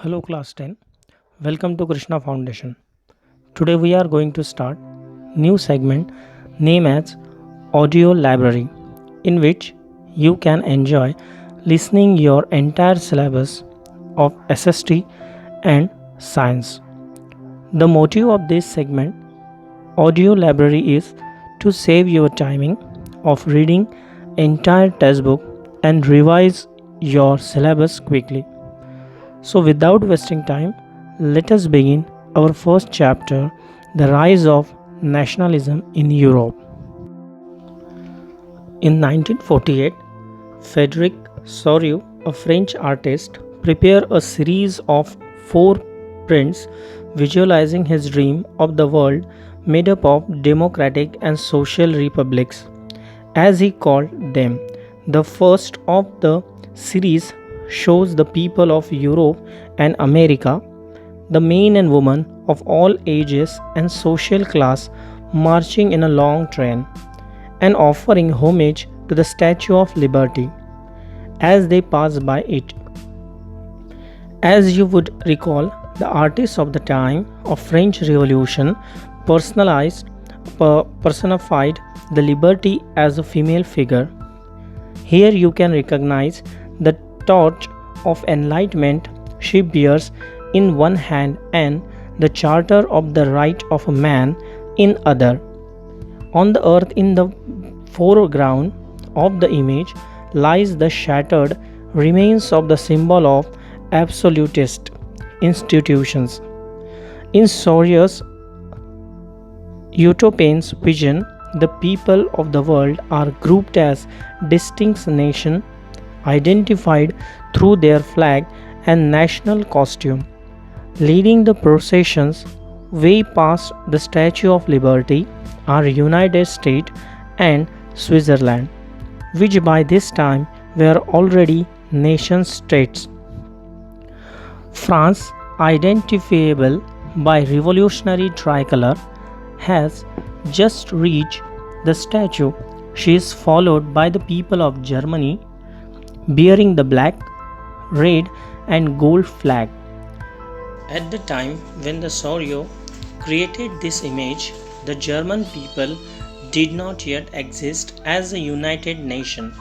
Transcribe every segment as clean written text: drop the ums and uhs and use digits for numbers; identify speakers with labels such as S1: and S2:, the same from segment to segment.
S1: Hello class 10. Welcome to Krishna Foundation. Today we are going to start new segment named as Audio Library in which you can enjoy listening your entire syllabus of SST and science. The motive of this segment Audio Library is to save your timing of reading entire textbook and revise your syllabus quickly. So, without wasting time, let us begin our first chapter The Rise of Nationalism in Europe. In 1948, Frédéric Soriot, a French artist, prepared a series of four prints visualizing his dream of the world made up of democratic and social republics, as he called them. The first of the series shows the people of Europe and America, the men and women of all ages and social class, marching in a long train and offering homage to the Statue of Liberty as they pass by it. As you would recall, the artists of the time of French Revolution personified the liberty as a female figure. Here you can recognize the torch of enlightenment she bears in one hand and the charter of the right of a man in other. On the earth in the foreground of the image lies the shattered remains of the symbol of absolutist institutions. In Soriot's utopian's vision, the people of the world are grouped as distinct nations identified through their flag and national costume, leading the processions way past the Statue of Liberty are United States and Switzerland, which by this time were already nation states. France, identifiable by revolutionary tricolor, has just reached the statue. She is followed by the people of Germany bearing the black, red, and gold flag. At the time when the Soriot created this image, the German people did not yet exist as a united nation.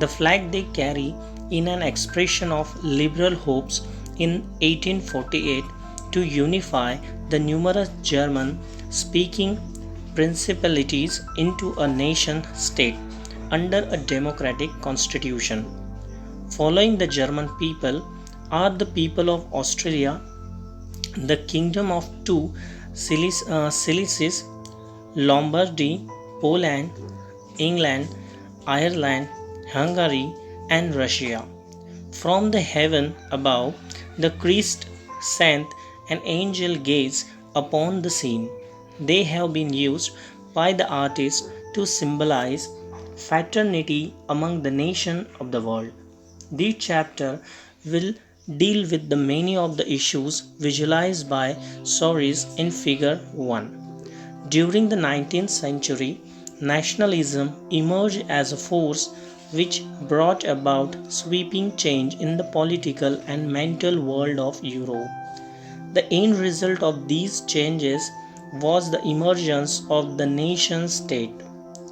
S1: The flag they carry in an expression of liberal hopes in 1848 to unify the numerous German speaking principalities into a nation state under a democratic constitution. Following the German people are the people of Austria, the Kingdom of Two Sicilies, Lombardy, Poland, England, Ireland, Hungary, and Russia. From the heaven above, the Christ, saint, and angel gaze upon the scene. They have been used by the artist to symbolize fraternity among the nations of the world. This chapter will deal with the many of the issues visualized by Soriot in figure 1. During the 19th century, nationalism emerged as a force which brought about sweeping change in the political and mental world of Europe. The end result of these changes was the emergence of the nation state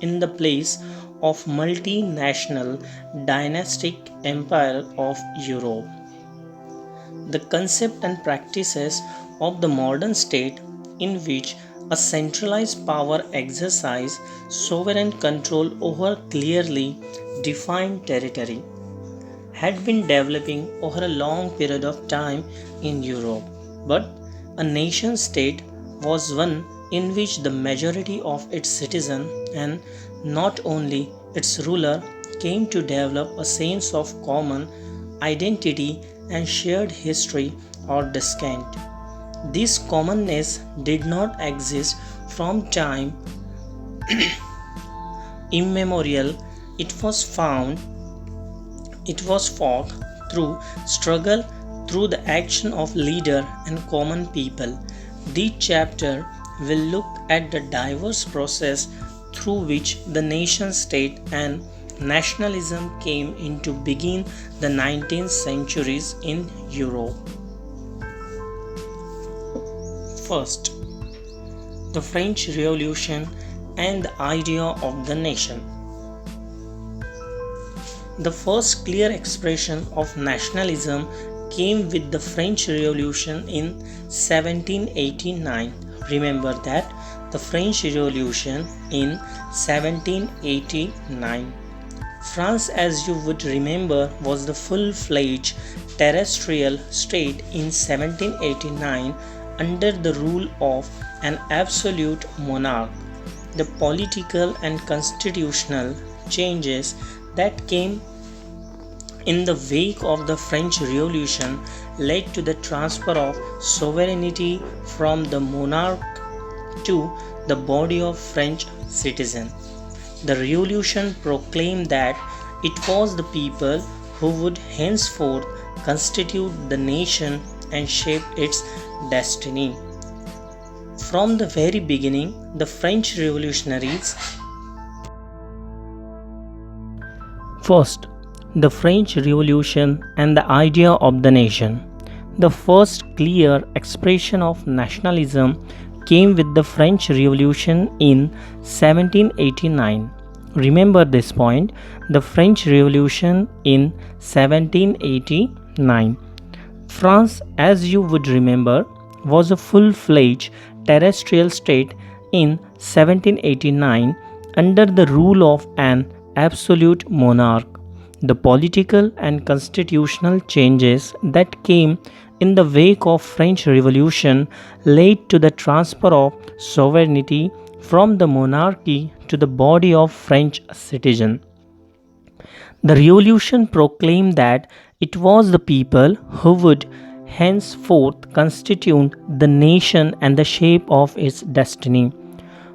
S1: in the place of multinational dynastic empire of Europe. The concept and practices of the modern state in which a centralized power exercises sovereign control over clearly defined territory had been developing over a long period of time in Europe, but a nation state was one in which the majority of its citizens and not only its ruler came to develop a sense of common identity and shared history or descent. This commonness did not exist from time immemorial. It was fought through struggle, through the action of leader and common people. This chapter will look at the diverse process through which the nation state and nationalism came into begin the 19th centuries in Europe. First, the French Revolution and the idea of the nation. The first clear expression of nationalism came with the French Revolution in 1789. Remember that the French Revolution in 1789. France, as you would remember, was the full-fledged terrestrial state in 1789 under the rule of an absolute monarch. The political and constitutional changes that came in the wake of the French Revolution led to the transfer of sovereignty from the monarch to the body of French citizens. The revolution proclaimed that it was the people who would henceforth constitute the nation and shape its destiny. From the very beginning, the French revolutionaries. First, the French Revolution and the idea of the nation. The first clear expression of nationalism came with the French Revolution in 1789. Remember this point, the French Revolution in 1789. France, as you would remember, was a full-fledged terrestrial state in 1789 under the rule of an absolute monarch. The political and constitutional changes that came in the wake of French Revolution led to the transfer of sovereignty from the monarchy to the body of French citizens. The revolution proclaimed that it was the people who would henceforth constitute the nation and the shape of its destiny.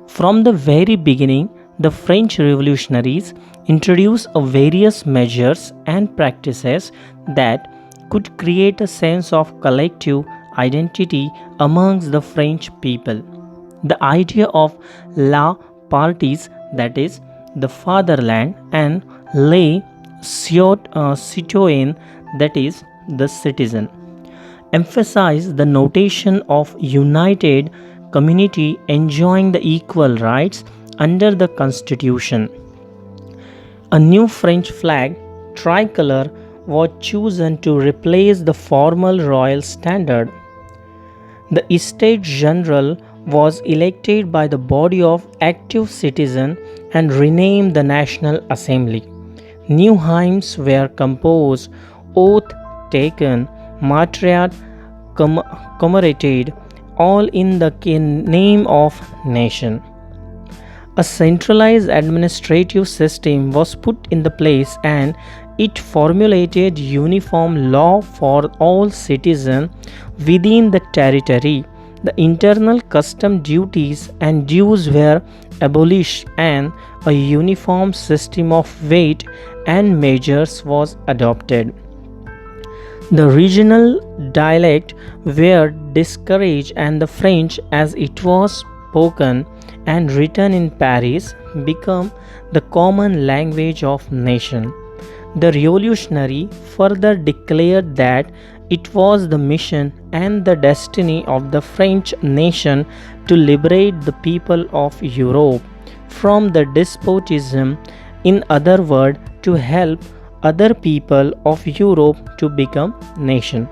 S1: From the very beginning, the French revolutionaries introduced various measures and practices that could create a sense of collective identity amongst the French people. The idea of la parties, that is, the fatherland, and les citoyens, that is, the citizen, emphasize the notion of united community enjoying the equal rights under the constitution. A new French flag, tricolor, was chosen to replace the formal royal standard. The Estates General was elected by the body of active citizens and renamed the National Assembly. New hymns were composed, oath taken, martyrdom commemorated, all in the name of nation. A centralized administrative system was put in the place and it formulated uniform law for all citizens within the territory. The internal custom duties and dues were abolished and a uniform system of weight and measures was adopted. The regional dialect were discouraged and the French, as it was spoken and written in Paris, became the common language of nation. The revolutionary further declared that it was the mission and the destiny of the French nation to liberate the people of Europe from the despotism, in other words, to help other people of Europe to become nation.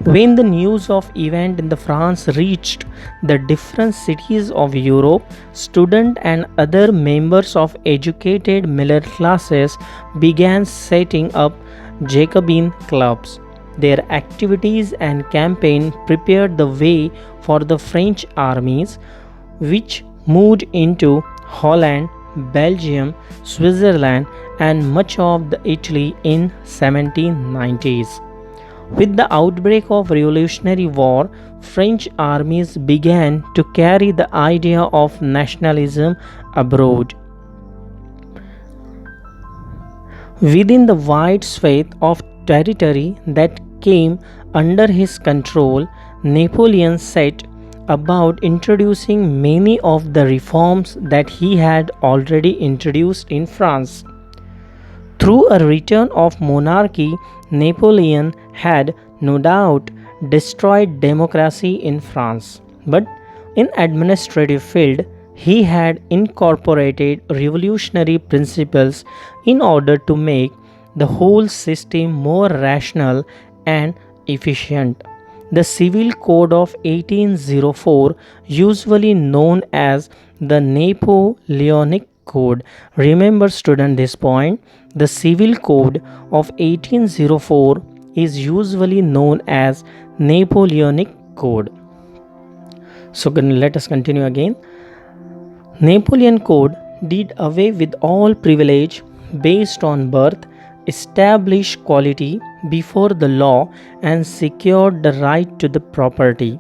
S1: When the news of event in the France reached the different cities of Europe, students and other members of educated middle classes began setting up Jacobin clubs. Their activities and campaign prepared the way for the French armies, which moved into Holland, Belgium, Switzerland, and much of the Italy in 1790s. With the outbreak of Revolutionary War, French armies began to carry the idea of nationalism abroad. Within the wide swath of territory that came under his control, Napoleon set about introducing many of the reforms that he had already introduced in France. Through a return of monarchy, Napoleon had no doubt destroyed democracy in France. But in administrative field, he had incorporated revolutionary principles in order to make the whole system more rational and efficient. The Civil Code of 1804, usually known as the Napoleonic Code. Remember, student, this point. The Civil Code of 1804 is usually known as Napoleonic Code. So let us continue again. Napoleon Code did away with all privilege based on birth, established equality before the law, and secured the right to the property.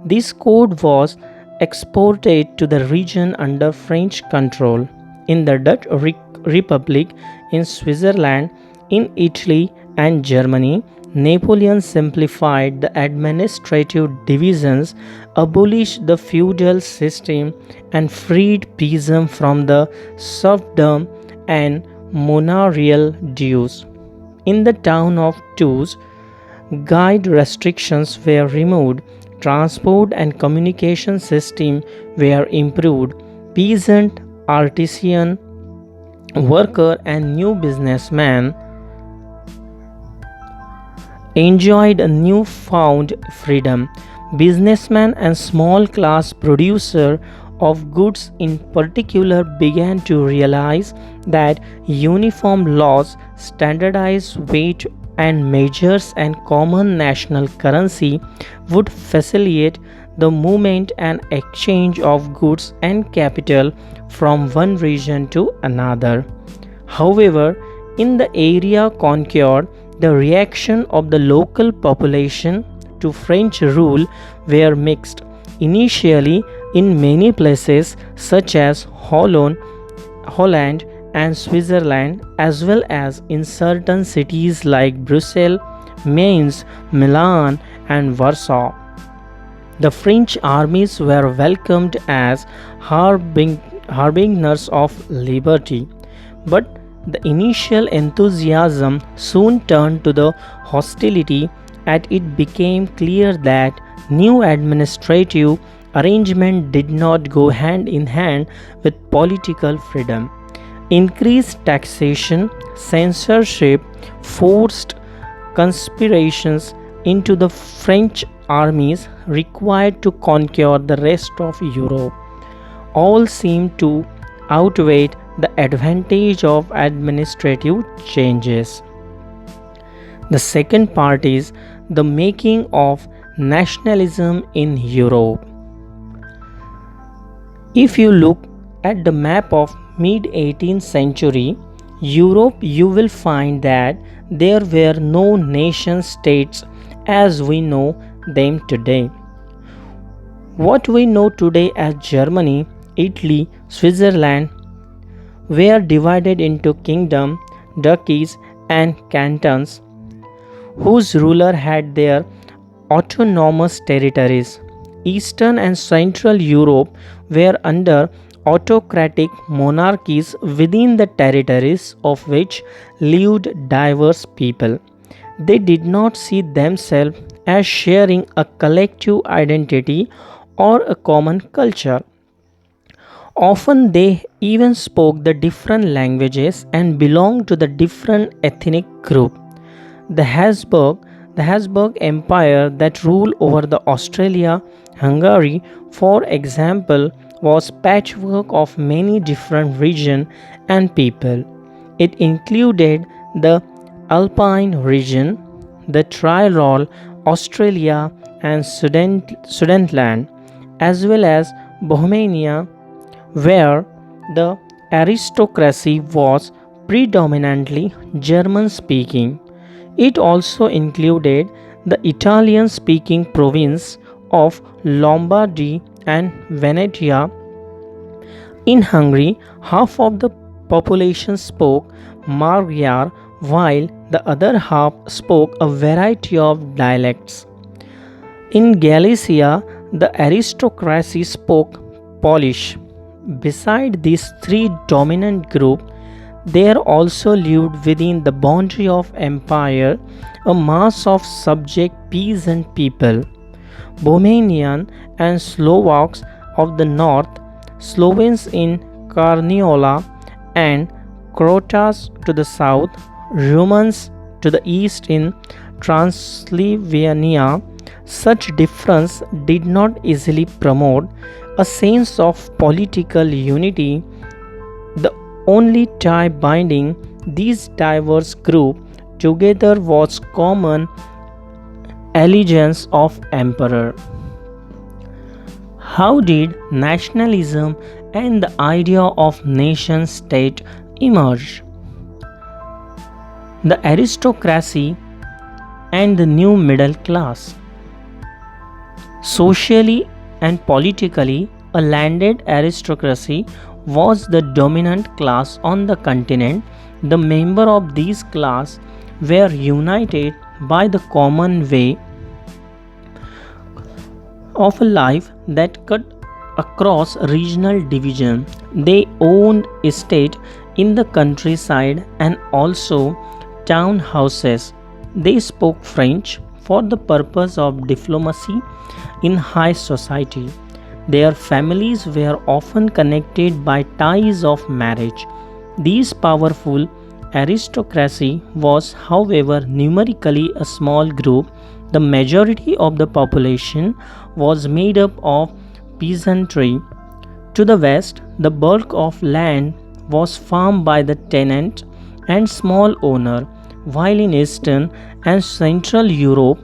S1: This code was exported to the region under French control, in the Dutch Republic, in Switzerland, in Italy and Germany. Napoleon simplified the administrative divisions, abolished the feudal system, and freed peasants from the serfdom and manorial dues. In the town of Tours, guide restrictions were removed, transport and communication systems were improved, peasant, artisan, worker, and new businessman enjoyed a newfound freedom. Businessmen and small class producers of goods in particular began to realize that uniform laws, standardized weight and measures, and common national currency would facilitate the movement and exchange of goods and capital from one region to another. However, in the area conquered, the reaction of the local population to French rule were mixed. Initially, in many places such as Holland and Switzerland, as well as in certain cities like Brussels, Mainz, Milan, and Warsaw, the French armies were welcomed as harbingers of liberty. But the initial enthusiasm soon turned to the hostility as it became clear that new administrative arrangement did not go hand in hand with political freedom. Increased taxation, censorship, forced conspirations into the French armies required to conquer the rest of Europe all seemed to outweigh the advantage of administrative changes. The second part is the making of nationalism in Europe. If you look at the map of mid-18th century Europe, you will find that there were no nation states as we know them today. What we know today as Germany, Italy, Switzerland were divided into kingdom, duchies, and cantons, whose ruler had their autonomous territories. Eastern and Central Europe were under autocratic monarchies within the territories of which lived diverse people. They did not see themselves as sharing a collective identity or a common culture. Often they even spoke the different languages and belonged to the different ethnic group. The Habsburg Empire that ruled over the Austria-Hungary, for example, was patchwork of many different regions and people. It included the Alpine region, the Tyrol, Australia, and Sudetenland, as well as Bohemia, where the aristocracy was predominantly German speaking. It also included the Italian speaking province of Lombardy and Venetia. In Hungary, half of the population spoke Magyar, while the other half spoke a variety of dialects. In Galicia, the aristocracy spoke Polish. Beside these three dominant groups, There also lived within the boundary of empire a mass of subject peasant people, Bohemian and Slovaks of the north, Slovenes in Carniola and Croats to the south, Romans to the east in Transylvania. Such difference did not easily promote a sense of political unity. The only tie binding these diverse groups together was common allegiance of emperor. How did nationalism and the idea of nation state emerge? The aristocracy and the new middle class. Socially and politically, a landed aristocracy was the dominant class on the continent. The members of this class were united by the common way of a life that cut across regional division. They owned estate in the countryside and also town houses. They spoke French for the purpose of diplomacy in high society. Their families were often connected by ties of marriage. This powerful aristocracy was, however, numerically a small group. The majority of the population was made up of peasantry. To the west, the bulk of land was farmed by the tenant and small owner, while in Eastern and Central Europe,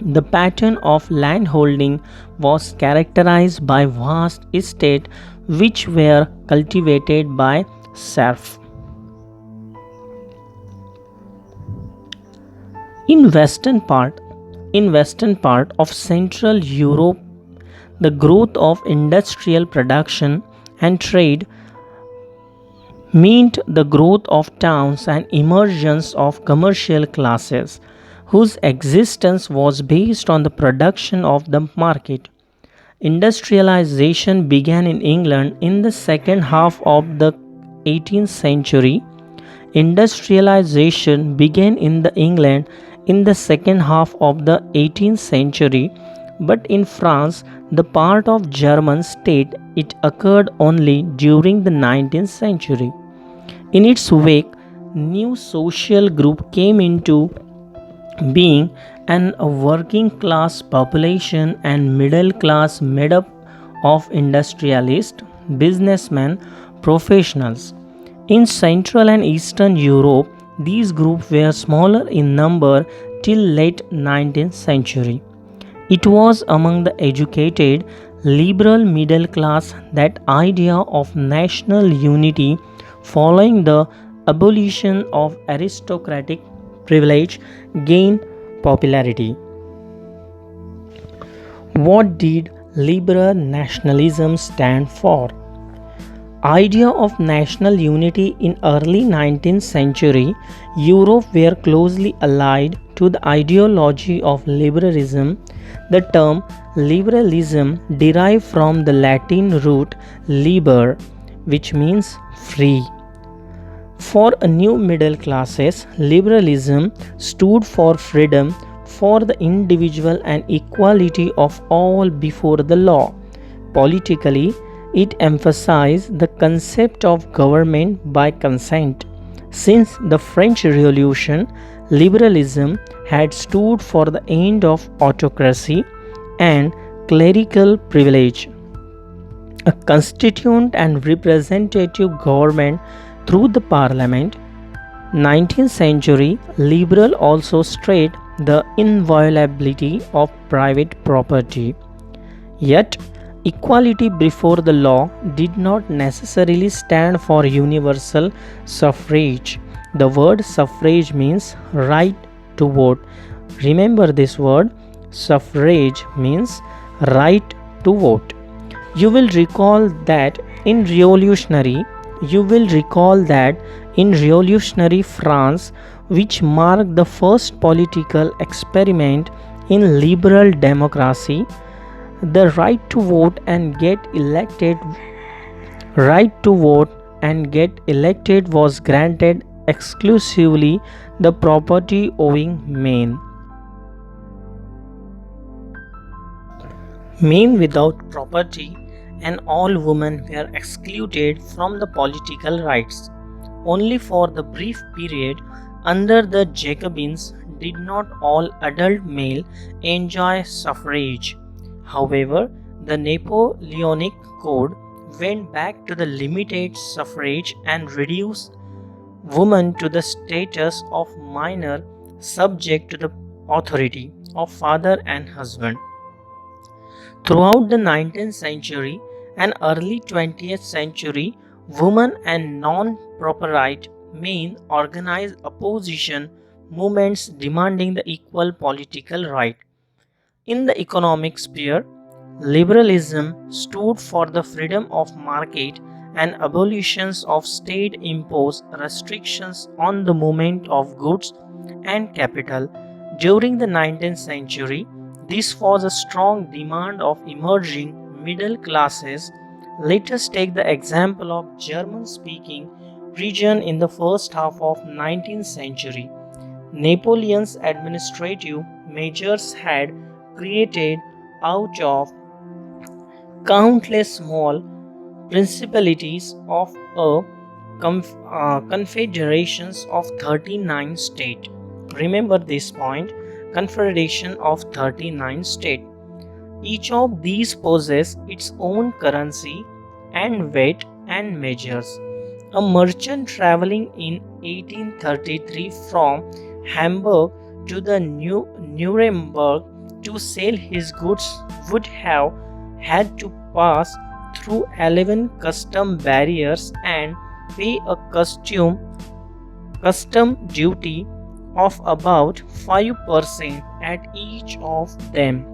S1: the pattern of landholding was characterized by vast estates which were cultivated by serfs. In western part of Central Europe, the growth of industrial production and trade meant the growth of towns and emergence of commercial classes whose existence was based on the production of the market. Industrialization began in England in the second half of the 18th century. Industrialization began in the England in the second half of the 18th century, but in France, the part of German state, it occurred only during the 19th century. In its wake, new social group came into being, and a working class population and middle class made up of industrialists, businessmen, professionals. In Central and Eastern Europe, these groups were smaller in number till late 19th century. It was among the educated, liberal middle class that idea of national unity following the abolition of aristocratic privilege gained popularity. What did liberal nationalism stand for? Idea of national unity in early 19th century Europe were closely allied to the ideology of liberalism. The term liberalism derived from the Latin root liber, which means free. For a new middle classes, liberalism stood for freedom for the individual and equality of all before the law. Politically, it emphasized the concept of government by consent. Since the French Revolution, liberalism had stood for the end of autocracy and clerical privilege. A constituent and representative government through the parliament. 19th century liberal also stressed the inviolability of private property. Yet, equality before the law did not necessarily stand for universal suffrage. The word suffrage means right to vote. Remember this word, suffrage means right to vote. You will recall that in revolutionary France, which marked the first political experiment in liberal democracy, the right to vote and get elected was granted exclusively the property owing men. Men without property and all women were excluded from the political rights. Only for the brief period under the Jacobins did not all adult male enjoy suffrage. However, the Napoleonic Code went back to the limited suffrage and reduced women to the status of minor subject to the authority of father and husband. Throughout the 19th century and early 20th century, women and non-property men organized opposition movements demanding the equal political right. In the economic sphere, liberalism stood for the freedom of market and abolitions of state-imposed restrictions on the movement of goods and capital. During the 19th century, this was a strong demand of emerging middle classes. Let us take the example of German-speaking region in the first half of 19th century. Napoleon's administrative measures had created out of countless small principalities of a confederations of 39 states. Remember this point, confederation of 39 states. Each of these possesses its own currency and weight and measures. A merchant traveling in 1833 from Hamburg to the Nuremberg to sell his goods would have had to pass through 11 custom barriers and pay a custom duty of about 5% at each of them.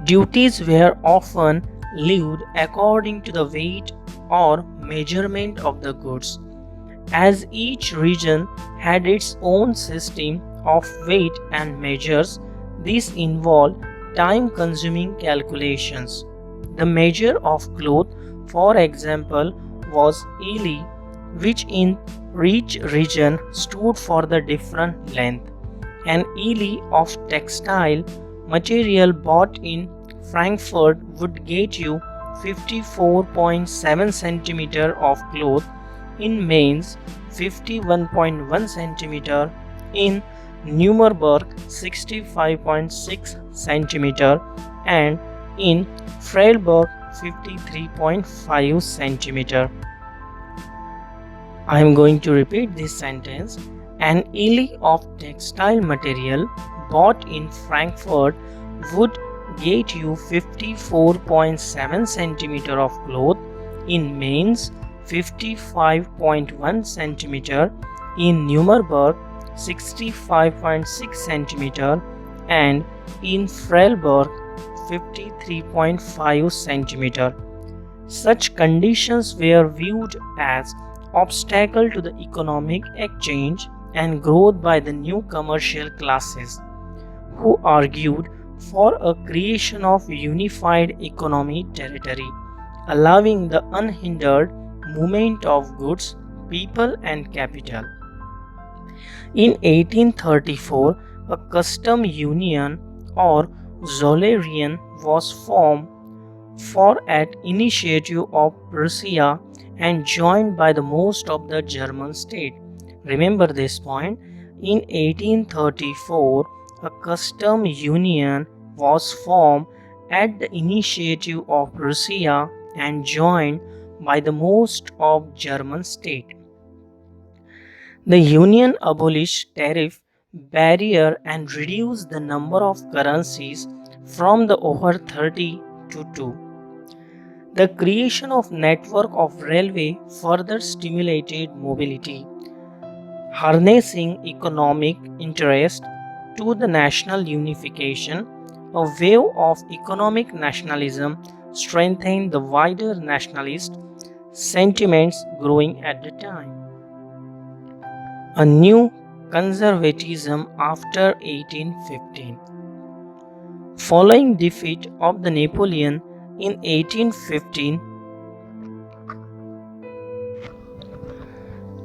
S1: Duties were often levied according to the weight or measurement of the goods. As each region had its own system of weight and measures, this involved time-consuming calculations. The measure of cloth, for example, was ely, which in each region stood for the different length. An ely of textile material bought in Frankfurt would get you 54.7 cm of cloth, in Mainz 51.1 cm, in Nuremberg 65.6 cm, and in Freiburg 53.5 cm. I am going to repeat this sentence. An ely of textile material bought in Frankfurt would get you 54.7 cm of cloth, in Mainz 55.1 cm, in Nuremberg 65.6 cm, and in Freiburg 53.5 cm. Such conditions were viewed as obstacle to the economic exchange and growth by the new commercial classes, who argued for a creation of unified economic territory, allowing the unhindered movement of goods, people and capital. In 1834, a custom union or Zollverein was formed for at initiative of Prussia and joined by the most of the German states. Remember this point. In 1834, a custom union was formed at the initiative of Prussia and joined by the most of German states. The union abolished tariff barrier and reduced the number of currencies from the over 30 to 2. The creation of network of railway further stimulated mobility, harnessing economic interest to the national unification. A wave of economic nationalism strengthened the wider nationalist sentiments growing at the time. A new conservatism after 1815. Following defeat of the Napoleon in 1815,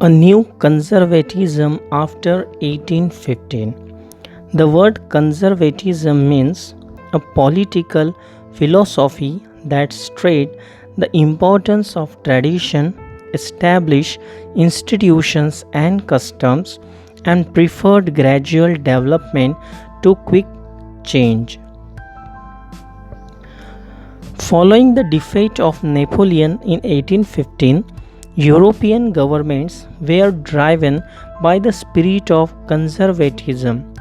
S1: A new conservatism after 1815. The word conservatism means a political philosophy that stressed the importance of tradition, established institutions and customs, and preferred gradual development to quick change. Following the defeat of Napoleon in 1815, European governments were driven by the spirit of conservatism.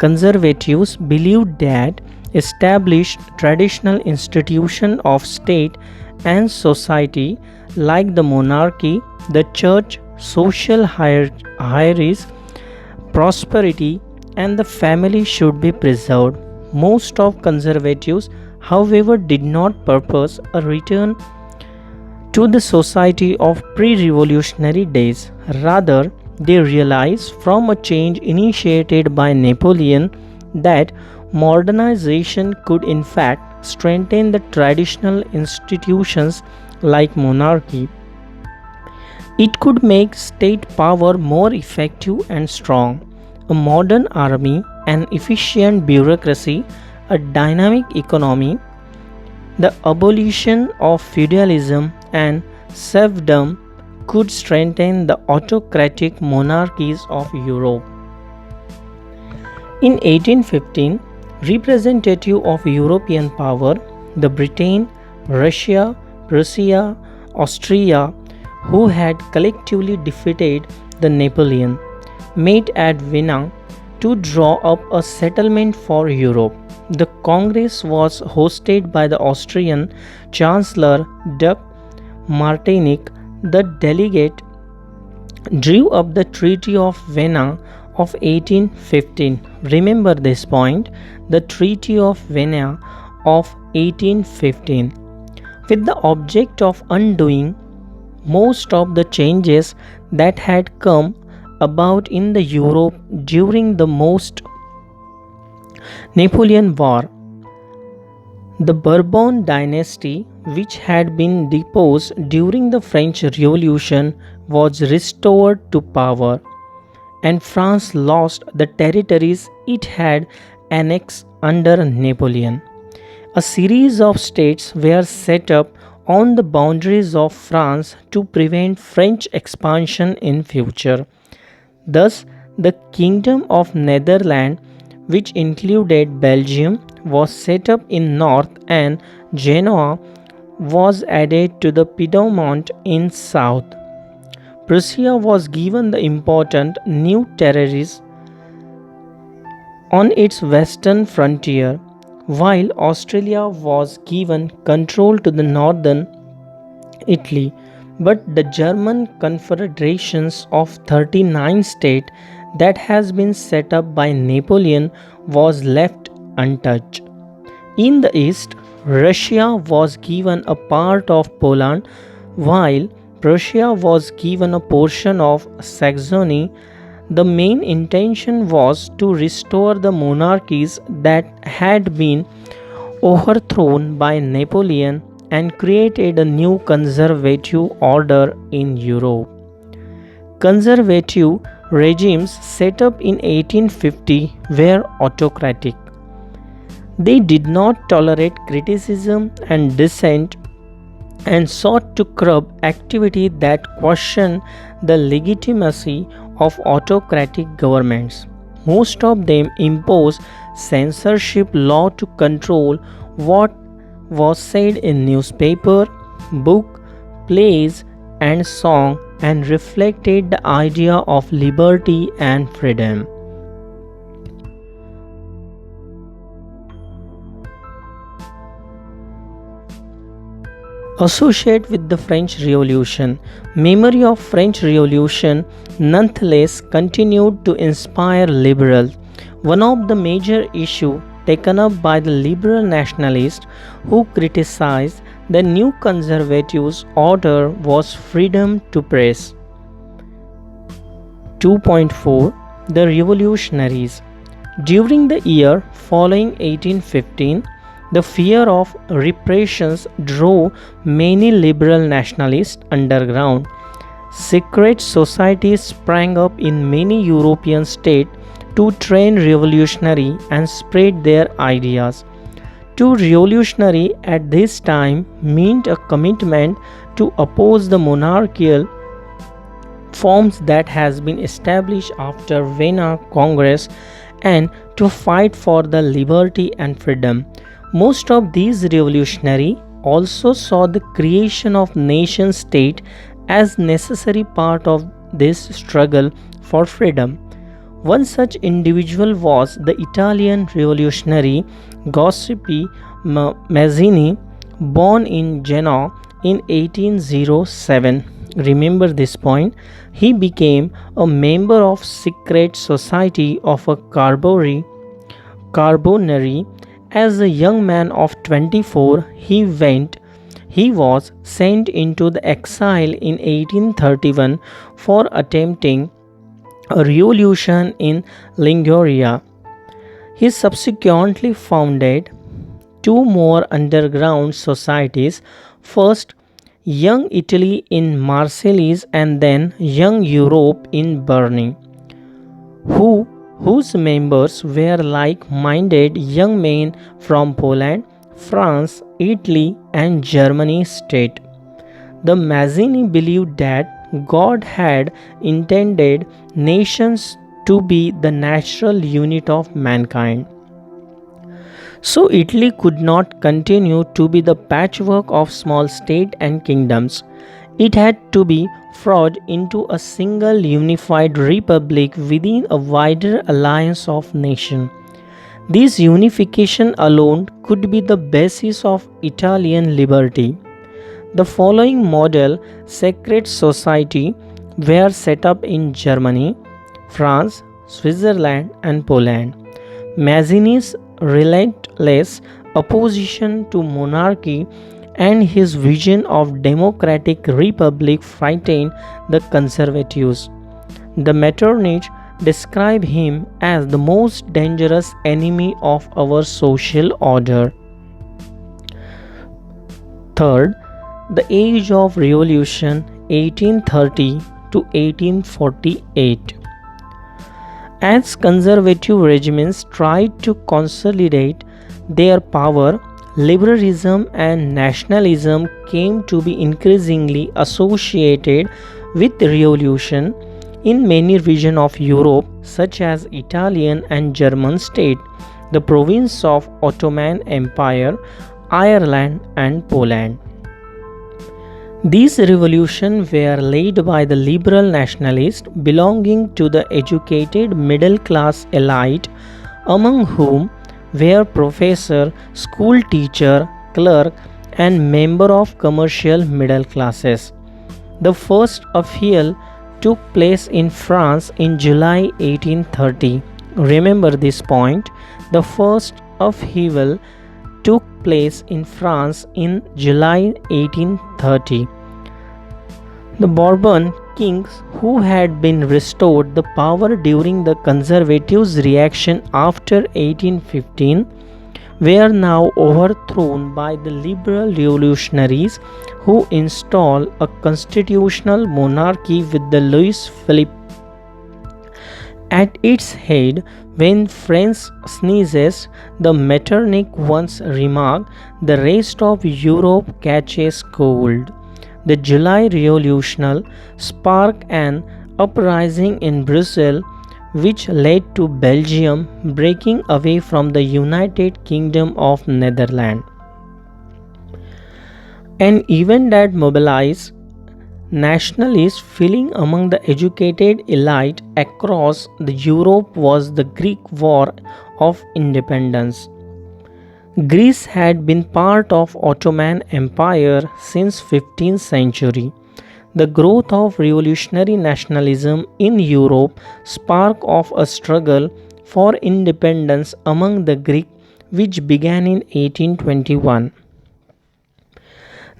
S1: Conservatives believed that established traditional institutions of state and society like the monarchy, the church, social hierarchies, prosperity, and the family should be preserved. Most of conservatives, however, did not purpose a return to the society of pre revolutionary days. Rather, they realized from a change initiated by Napoleon that modernization could in fact strengthen the traditional institutions like monarchy. It could make state power more effective and strong. A modern army, an efficient bureaucracy, a dynamic economy, the abolition of feudalism and serfdom could strengthen the autocratic monarchies of Europe. In 1815, representative of European power, the Britain, Russia, Prussia, Austria, who had collectively defeated the Napoleon, met at Vienna to draw up a settlement for Europe. The Congress was hosted by the Austrian Chancellor Duke Metternich. The delegate drew up the Treaty of Vienna of 1815. Remember this point, the Treaty of Vienna of 1815, with the object of undoing most of the changes that had come about in the Europe during the most Napoleon War. The Bourbon dynasty, which had been deposed during the French Revolution, was restored to power, and France lost the territories it had annexed under Napoleon. A series of states were set up on the boundaries of France to prevent French expansion in future. Thus, the Kingdom of Netherlands, which included Belgium, was set up in north and Genoa was added to the Piedmont in south. Prussia was given the important new territories on its western frontier, while Austria was given control to the northern Italy. But the German confederations of 39 states that has been set up by Napoleon was left untouched. In the east, Russia was given a part of Poland, while Prussia was given a portion of Saxony. The main intention was to restore the monarchies that had been overthrown by Napoleon and created a new conservative order in Europe. Conservative regimes set up in 1850 were autocratic. They did not tolerate criticism and dissent and sought to curb activity that questioned the legitimacy of autocratic governments. Most of them imposed censorship law to control what was said in newspaper, book, plays, and song, and reflected the idea of liberty and freedom. Associated with the French Revolution, memory of French Revolution nonetheless continued to inspire liberals. One of the major issues taken up by the liberal nationalists who criticized the new conservative order was freedom to press. 2.4 The Revolutionaries. During the year following 1815, the fear of repressions drove many liberal nationalists underground. Secret societies sprang up in many European states to train revolutionary and spread their ideas. To revolutionary at this time meant a commitment to oppose the monarchical forms that has been established after Vienna Congress and to fight for the liberty and freedom. Most of these revolutionary also saw the creation of nation state as necessary part of this struggle for freedom. One such individual was the Italian revolutionary Giuseppe Mazzini, born in Genoa in 1807. Remember this point. He became a member of secret society of a Carbonari. As a young man of 24, he was sent into the exile in 1831 for attempting a revolution in Liguria. He subsequently founded two more underground societies, first Young Italy in Marseilles and then Young Europe in Bern, whose members were like-minded young men from Poland, France, Italy and Germany state. The Mazzini believed that God had intended nations to be the natural unit of mankind. So Italy could not continue to be the patchwork of small states and kingdoms. It had to be forged into a single unified republic within a wider alliance of nations. This unification alone could be the basis of Italian liberty. The following model secret society were set up in Germany, France, Switzerland and Poland. Mazzini's relentless opposition to monarchy and his vision of democratic republic frightened the conservatives. The Metternich described him as the most dangerous enemy of our social order. Third, the Age of Revolution 1830 to 1848. As conservative regimes tried to consolidate their power, liberalism and nationalism came to be increasingly associated with revolution in many regions of Europe, such as Italian and German state, the province of Ottoman Empire, Ireland and Poland. These revolutions were led by the liberal nationalists belonging to the educated middle class elite, among whom were professor, school teacher, clerk, and member of commercial middle classes. The first upheaval took place in France in July 1830. Remember this point. The first upheaval took place in France in July 1830. The Bourbon kings, who had been restored the power during the conservatives' reaction after 1815, were now overthrown by the liberal revolutionaries who installed a constitutional monarchy with the Louis Philippe at its head. When France sneezes, the Metternich once remarked, the rest of Europe catches cold. The July Revolution sparked an uprising in Brussels, which led to Belgium breaking away from the United Kingdom of Netherlands. An event that mobilized nationalist feeling among the educated elite across Europe was the Greek War of Independence. Greece had been part of Ottoman Empire since 15th century. The growth of revolutionary nationalism in Europe sparked off a struggle for independence among the Greeks, which began in 1821.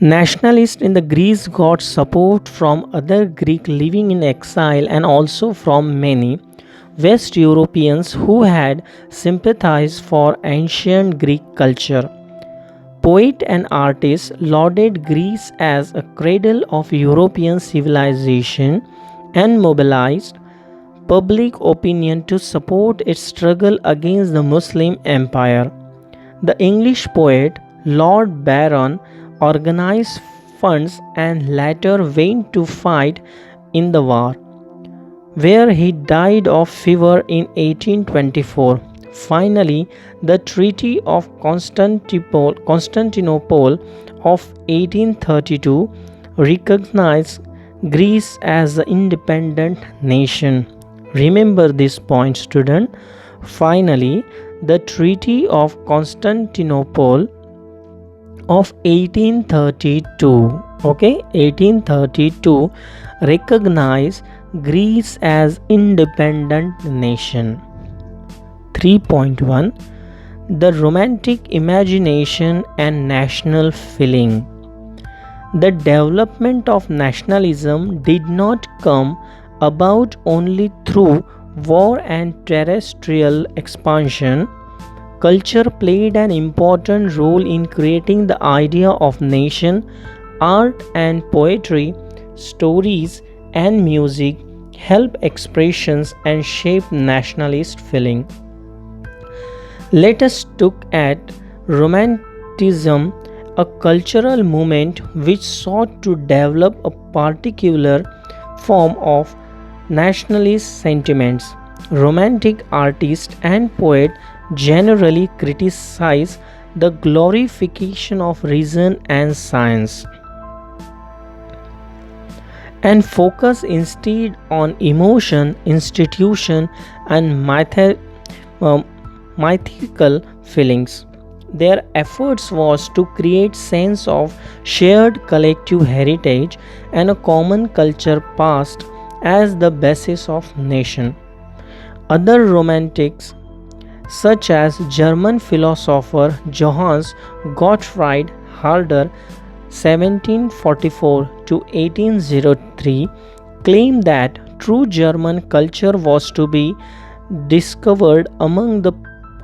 S1: Nationalists in the Greece got support from other Greeks living in exile and also from many West Europeans who had sympathized for ancient Greek culture. Poet and artist lauded Greece as a cradle of European civilization and mobilized public opinion to support its struggle against the Muslim Empire. The English poet Lord Byron organized funds and later went to fight in the war, where he died of fever in 1824. Finally, the Treaty of Constantinople of 1832 recognized Greece as an independent nation. Remember this point, student. Finally, the Treaty of Constantinople of 1832, 1832 recognized Greece as independent nation. 3.1 The Romantic Imagination and National Feeling. The development of nationalism did not come about only through war and terrestrial expansion. Culture played an important role in creating the idea of nation. Art and poetry, stories and music help expressions and shape nationalist feeling. Let us look at Romanticism, a cultural movement which sought to develop a particular form of nationalist sentiments. Romantic artists and poets generally criticize the glorification of reason and science and focus instead on emotion, institution, and mythical feelings. Their efforts was to create sense of shared collective heritage and a common culture past as the basis of nation. Other romantics such as German philosopher Johannes Gottfried Herder 1744 to 1803 claimed that true German culture was to be discovered among the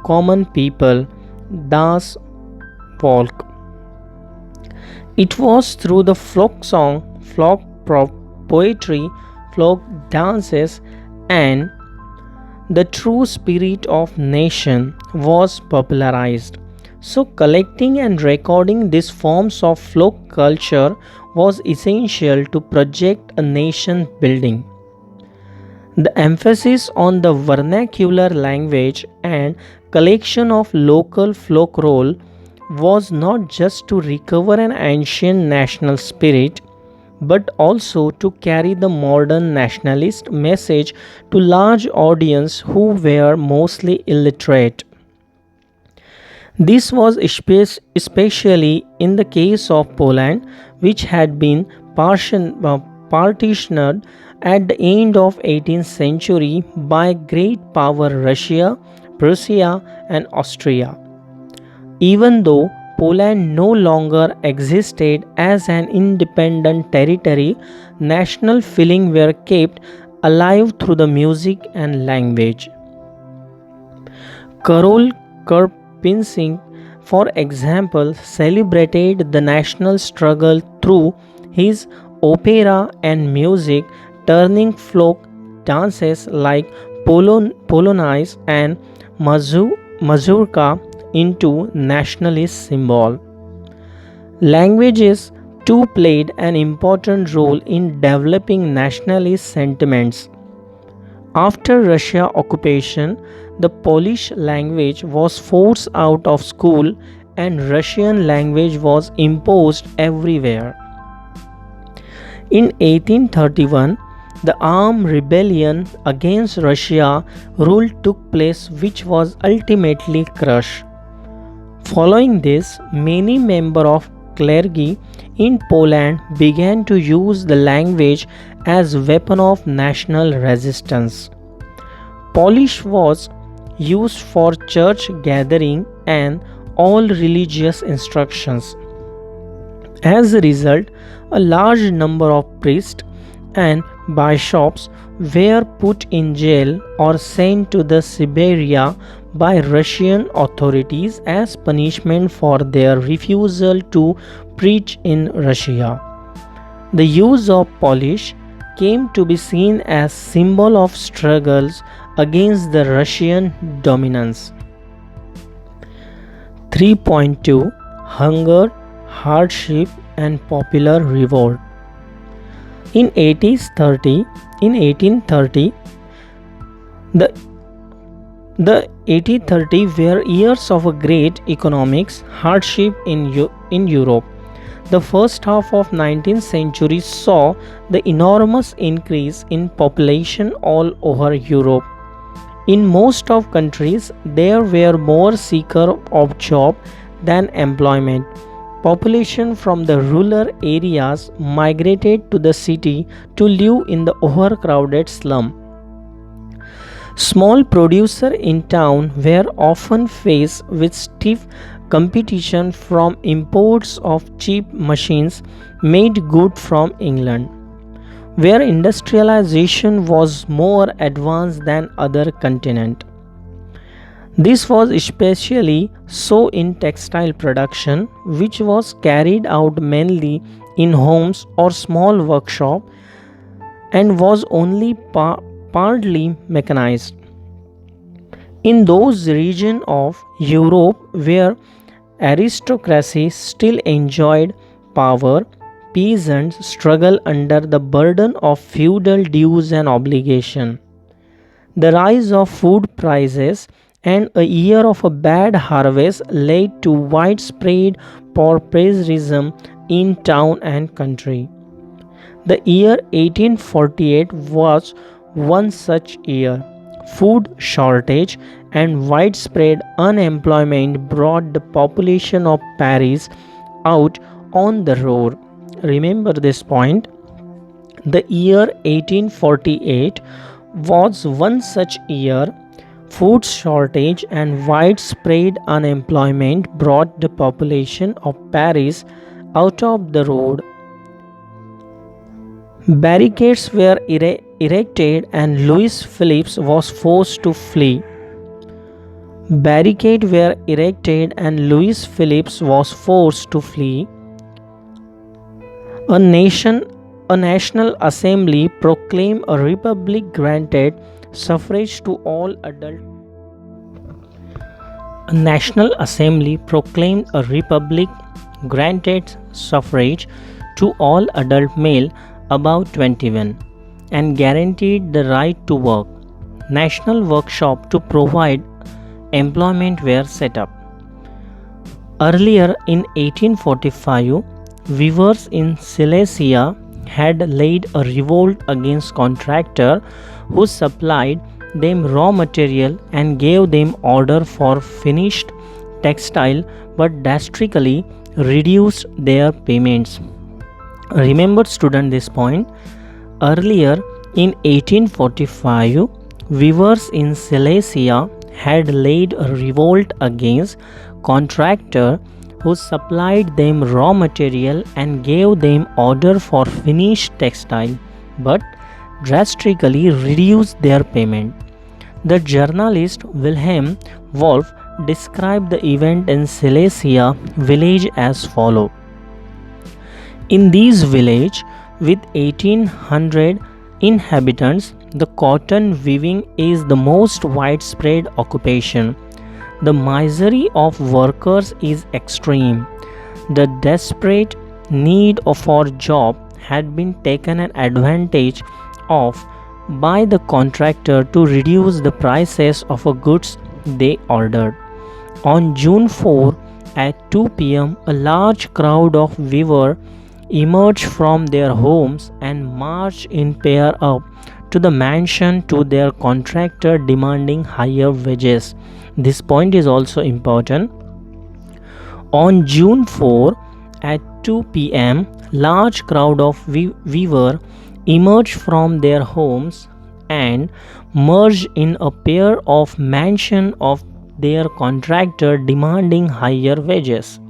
S1: common people, das Volk. It was through the folk song, poetry, folk dances, and the true spirit of nation was popularized. So, collecting and recording these forms of folk culture was essential to project a nation building. The emphasis on the vernacular language and collection of local folk role was not just to recover an ancient national spirit but also to carry the modern nationalist message to large audience who were mostly illiterate. This was especially in the case of Poland, which had been partitioned at the end of 18th century by great power Russia, Prussia and Austria. Even though Poland no longer existed as an independent territory, national feeling were kept alive through the music and language. Karol Karpinski, for example, celebrated the national struggle through his opera and music, turning folk dances like Polonaise and mazurka into nationalist symbol. Languages too played an important role in developing nationalist sentiments. After Russia occupation, the Polish language was forced out of school and Russian language was imposed everywhere. In 1831, the armed rebellion against Russia rule took place, which was ultimately crushed. Following this, many members of clergy in Poland began to use the language as weapon of national resistance. Polish was used for church gathering and all religious instructions. As a result, a large number of priests and bishops were put in jail or sent to the Siberia by Russian authorities as punishment for their refusal to preach in Russia. The use of Polish came to be seen as symbol of struggles against the Russian dominance. 3.2 Hunger, Hardship and Popular Revolt. In 1830, the 1830 were years of a great economics hardship in Europe. The first half of 19th century saw the enormous increase in population all over Europe. In most of countries, there were more seekers of job than employment. Population from the rural areas migrated to the city to live in the overcrowded slum. Small producers in town were often faced with stiff competition from imports of cheap machines made good from England, where industrialization was more advanced than other continents. This was especially so in textile production, which was carried out mainly in homes or small workshops and was only partly mechanized. In those regions of Europe where aristocracy still enjoyed power, peasants struggled under the burden of feudal dues and obligation. The rise of food prices and a year of a bad harvest led to widespread pauperism in town and country. The year 1848 was one such year. Food shortage and widespread unemployment brought the population of Paris out on the road. Remember this point. The year 1848 was one such year. Food shortage and widespread unemployment brought the population of Paris out of the road. Barricades were erected and Louis Philippe was forced to flee. Barricades were erected and Louis Philippe was forced to flee. A national assembly proclaimed a republic granted suffrage to all adult. A national assembly proclaimed a republic granted suffrage to all adult male above 21 and guaranteed the right to work. National workshops to provide employment were set up. Earlier in 1845, weavers in Silesia had led a revolt against contractors who supplied them raw material and gave them order for finished textile but drastically reduced their payments. Remember student this point. Earlier in 1845, weavers in Silesia had led a revolt against contractors who supplied them raw material and gave them order for finished textile but drastically reduced their payment. The journalist Wilhelm Wolff described the event in Silesia village as follows. In this village, with 1800 inhabitants, the cotton weaving is the most widespread occupation. The misery of workers is extreme. The desperate need for job had been taken advantage of by the contractor to reduce the prices of goods they ordered. On June 4 at 2 p.m., a large crowd of weavers emerged from their homes and marched in pair up to the mansion to their contractor demanding higher wages. This point is also important. On June 4 at 2 p.m., large crowd of weavers emerged from their homes and merged in a pair of mansion of their contractor demanding higher wages.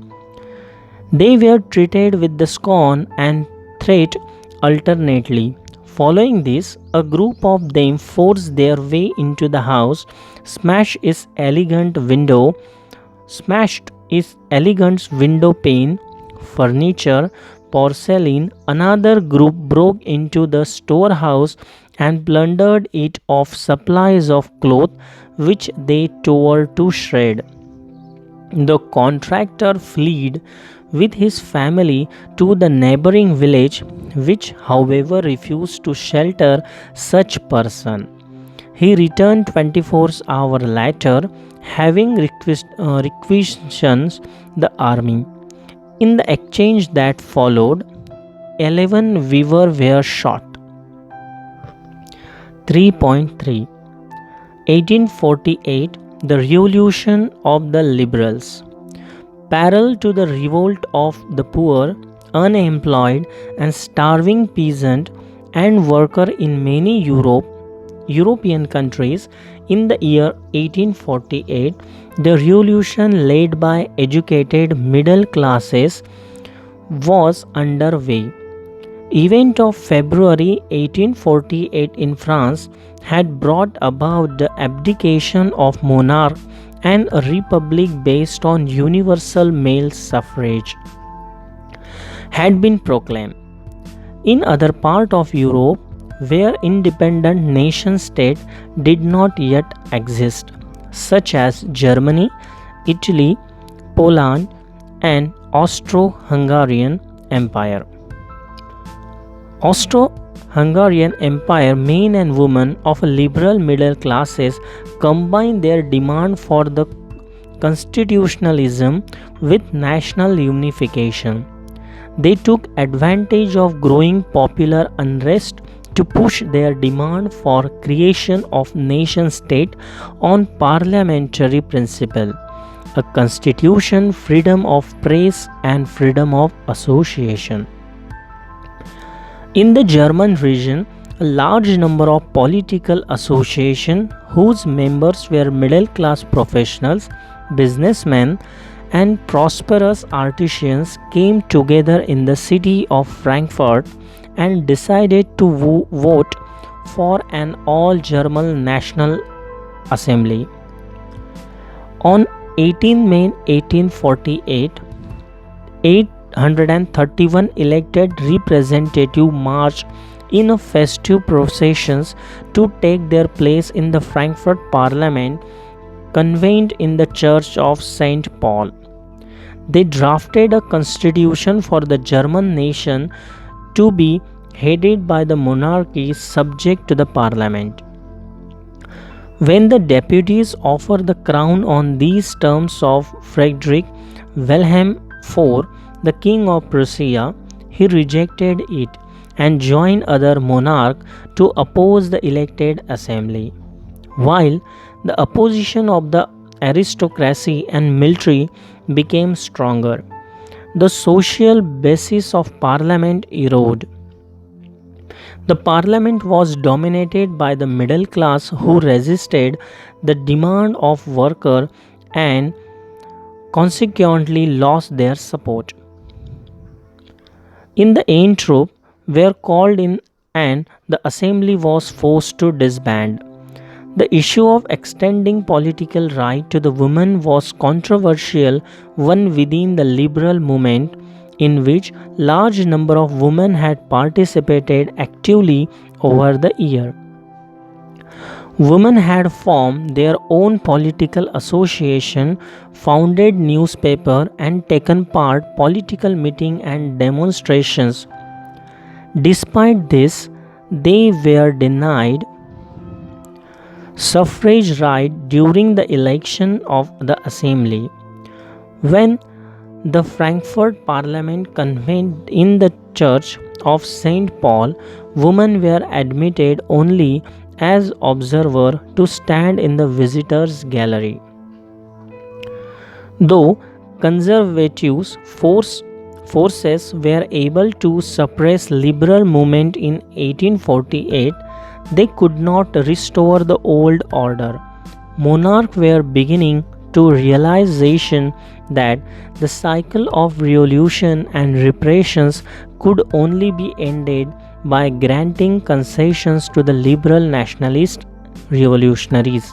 S1: They were treated with the scorn and threat alternately. Following this, a group of them forced their way into the house, smashed its elegant window, smashed its elegant window pane, furniture, porcelain. Another group broke into the storehouse and plundered it of supplies of cloth, which they tore to shreds. The contractor fled with his family to the neighboring village, which, however, refused to shelter such person. He returned 24 hours later, having requisitioned the army. In the exchange that followed, 11 weavers were shot. 3.3 1848 The Revolution of the Liberals. Parallel to the revolt of the poor, unemployed, and starving peasant and worker in many European countries in the year 1848, the revolution led by educated middle classes was underway. Event of February 1848 in France had brought about the abdication of monarch and a republic based on universal male suffrage had been proclaimed. In other parts of Europe, where independent nation state did not yet exist, such as Germany, Italy, Poland, and Austro-Hungarian Empire. Austro-Hungarian Empire men and women of a liberal middle classes combined their demand for the constitutionalism with national unification. They took advantage of growing popular unrest to push their demand for creation of nation state on parliamentary principle, a constitution, freedom of press and freedom of association. In the German region, a large number of political associations whose members were middle class professionals, businessmen, and prosperous artisans came together in the city of Frankfurt and decided to vote for an all German National Assembly. On 18 May 1848, 831 elected representatives marched in a festive processions to take their place in the Frankfurt Parliament convened in the Church of St. Paul. They drafted a constitution for the German nation to be headed by the monarchy subject to the parliament. When the deputies offered the crown on these terms of Frederick Wilhelm IV, the king of Prussia, he rejected it and joined other monarchs to oppose the elected assembly. While the opposition of the aristocracy and military became stronger, the social basis of parliament eroded. The parliament was dominated by the middle class who resisted the demand of workers and consequently lost their support. In the end, troops were called in and the assembly was forced to disband. The issue of extending political right to the women was controversial one within the liberal movement, in which large number of women had participated actively over the year. Women had formed their own political association, founded newspaper and taken part political meeting and demonstrations. Despite this, they were denied suffrage right during the election of the assembly. When the Frankfurt Parliament convened in the Church of St. Paul, women were admitted only as observers to stand in the visitors' gallery. Though conservative forces were able to suppress liberal movement in 1848, they could not restore the old order. Monarchs were beginning to realization that the cycle of revolution and repressions could only be ended by granting concessions to the liberal nationalist revolutionaries.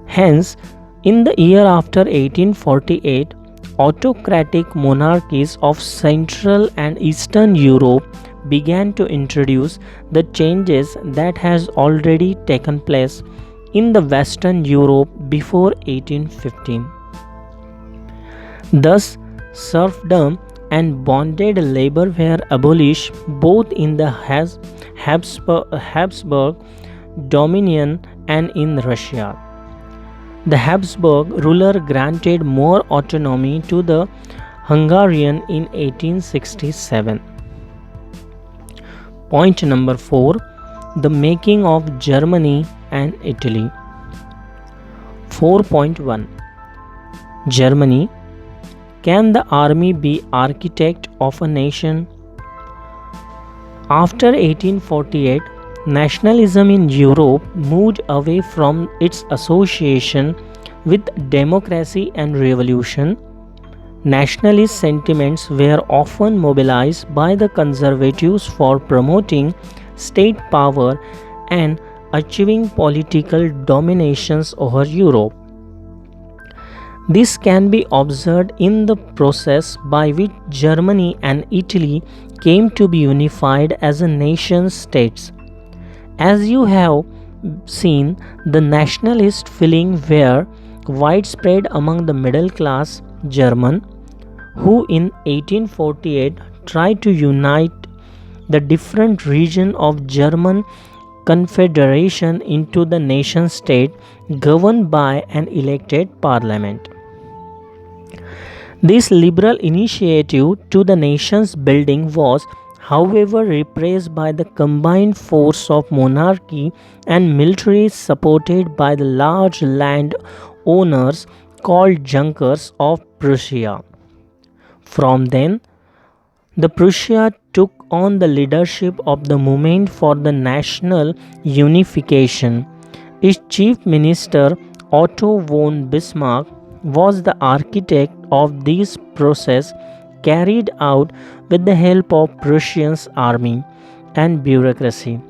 S1: Hence, in the year after 1848, autocratic monarchies of Central and Eastern Europe began to introduce the changes that has already taken place in the Western Europe before 1815. Thus, serfdom and bonded labor were abolished both in the Habsburg dominion and in Russia. The Habsburg ruler granted more autonomy to the Hungarian in 1867. Point number 4. The making of Germany and Italy. 4.1. Germany. Can the army be architect of a nation? After 1848, nationalism in Europe moved away from its association with democracy and revolution. Nationalist sentiments were often mobilized by the conservatives for promoting state power and achieving political dominations over Europe. This can be observed in the process by which Germany and Italy came to be unified as a nation states. As you have seen, the nationalist feeling were widespread among the middle class German, who in 1848 tried to unite the different regions of German Confederation into the nation state governed by an elected parliament. This liberal initiative to the nation's building was, however, repressed by the combined force of monarchy and military supported by the large land owners called Junkers of Prussia. From then, the Prussia took on the leadership of the movement for the national unification. Its chief minister, Otto von Bismarck, was the architect of this process carried out with the help of Prussia's army and bureaucracy.